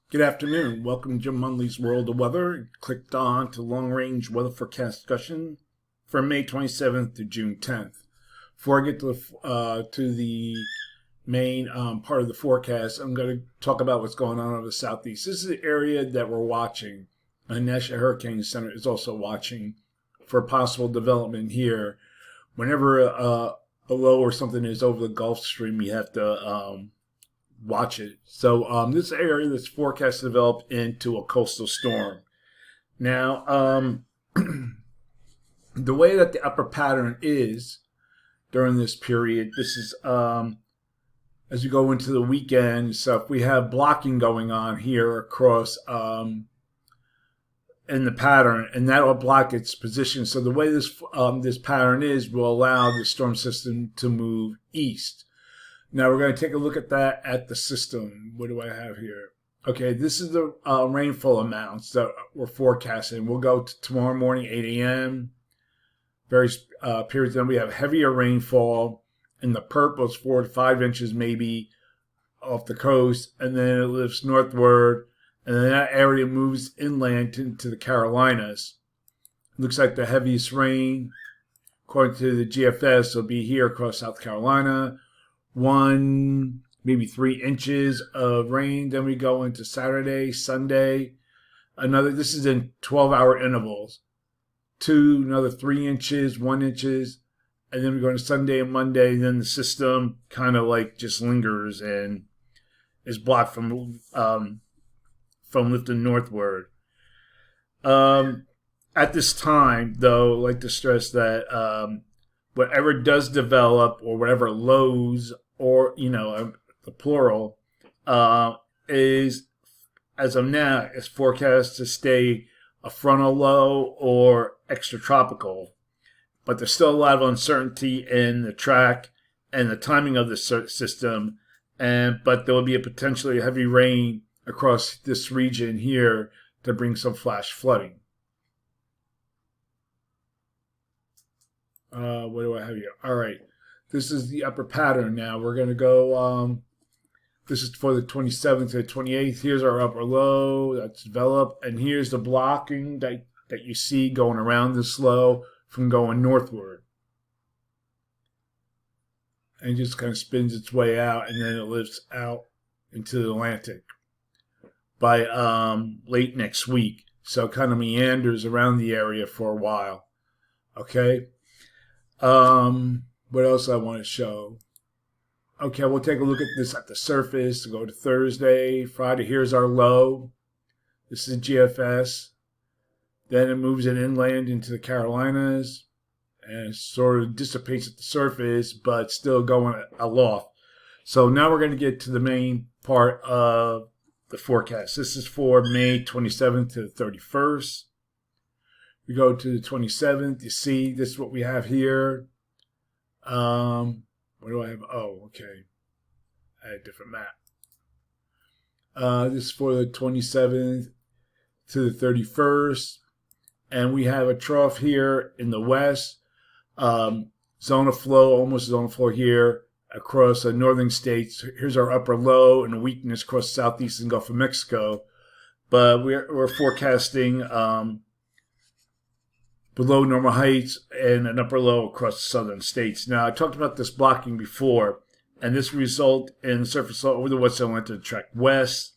Good afternoon. Welcome to Jim Munley's World of Weather. Clicked on to long-range weather forecast discussion from May 27th to June 10th. Before I get to the main part of the forecast, I'm going to talk about what's going on over the southeast. This is the area that we're watching. The National Hurricane Center is also watching for possible development here. Whenever a low or something is over the Gulf Stream, you have to watch it. So this area that's forecast to develop into a coastal storm. Now, the way that the upper pattern is during this period, this is as we go into the weekend stuff, we have blocking going on here across in the pattern, and that will block its position. So the way this this pattern is will allow the storm system to move east. Now we're going to take a look at that at the system. What do I have here? Okay, this is the rainfall amounts that we're forecasting. We'll go to tomorrow morning, 8 a.m. Various periods. Then we have heavier rainfall. In the purple, it's 4 to 5 inches maybe off the coast, and then it lifts northward, and then that area moves inland into the Carolinas. It looks like the heaviest rain, according to the GFS, will be here across South Carolina. 1, maybe 3 inches of rain. Then we go into Saturday, Sunday. This is in 12-hour intervals. 2, another 3 inches, 1 inches. And then we go into Sunday and Monday. And then the system kind of like just lingers and is blocked from lifting northward. At this time, though, I'd like to stress that whatever does develop or whatever lows, or, the plural, is, as of now, is forecast to stay a frontal low or extratropical. But there's still a lot of uncertainty in the track and the timing of the system. But there will be a potentially heavy rain across this region here to bring some flash flooding. What do I have here? All right. This is the upper pattern now. We're going to go, this is for the 27th to the 28th. Here's our upper low that's developed. And here's the blocking that you see going around this low from going northward. And it just kind of spins its way out, and then it lifts out into the Atlantic by late next week. So it kind of meanders around the area for a while. Okay. What else I want to show? Okay, we'll take a look at this at the surface. Go to Thursday, Friday. Here's our low. This is GFS. Then it moves it inland into the Carolinas and it sort of dissipates at the surface, but still going aloft. So now we're going to get to the main part of the forecast. This is for May 27th to the 31st. We go to the 27th. You see, this is what we have here. What do I have? Oh, okay. I had a different map. This is for the 27th to the 31st. And we have a trough here in the west. Zone of flow, almost zone of flow here across the northern states. Here's our upper low and a weakness across the southeastern Gulf of Mexico. But we're forecasting below normal heights and an upper low across the southern states. Now, I talked about this blocking before, and this result in surface low over the Western Atlantic track west.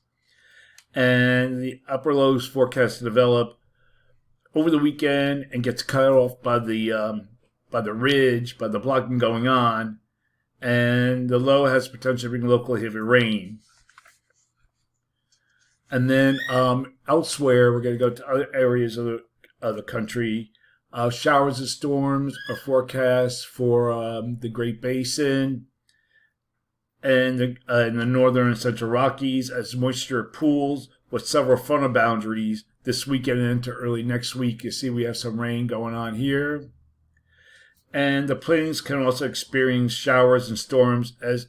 And the upper low is forecast to develop over the weekend and gets cut off by the ridge, by the blocking going on. And the low has potential to bring local heavy rain. And then elsewhere, we're going to go to other areas of the country. Showers and storms are forecast for the Great Basin and in the northern and central Rockies as moisture pools with several frontal boundaries this weekend and into early next week. You see we have some rain going on here. And the plains can also experience showers and storms as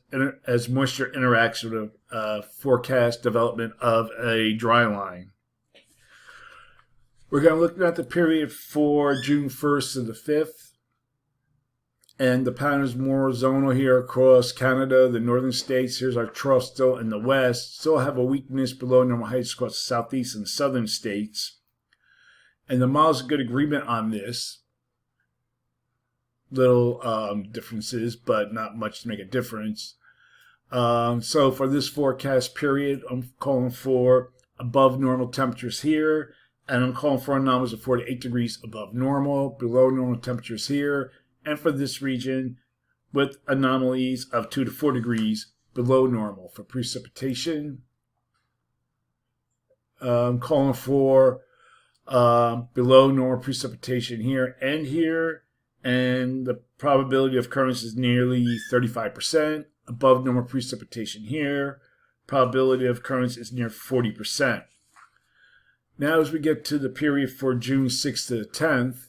moisture interacts with a forecast development of a dry line. We're going to look at the period for June 1st to the 5th. And the pattern is more zonal here across Canada, the northern states. Here's our trough still in the west. Still have a weakness below normal heights across the southeast and southern states. And the model's a good agreement on this. Little differences, but not much to make a difference. So for this forecast period, I'm calling for above normal temperatures here. And I'm calling for anomalies of 4 to 8 degrees above normal, below normal temperatures here. And for this region, with anomalies of 2 to 4 degrees below normal for precipitation. I'm calling for below normal precipitation here, and the probability of occurrence is nearly 35%. Above normal precipitation here, probability of occurrence is near 40%. Now as we get to the period for June 6th to the 10th,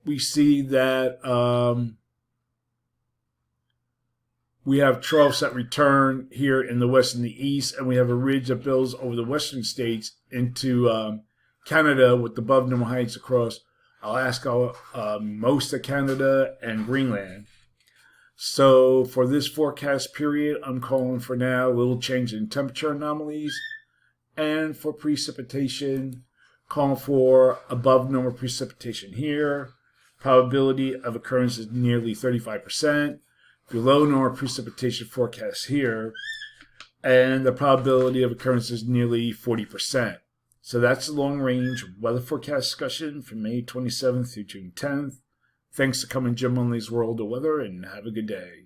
we see that we have troughs that return here in the west and the east, and we have a ridge that builds over the western states into Canada with above normal heights across Alaska, most of Canada, and Greenland. So for this forecast period, I'm calling for now a little change in temperature anomalies, and for precipitation, calling for above normal precipitation here. Probability of occurrence is nearly 35%. Below normal precipitation forecast here. And the probability of occurrence is nearly 40%. So that's the long range weather forecast discussion from May 27th through June 10th. Thanks for coming, Jim Munley's World of Weather, and have a good day.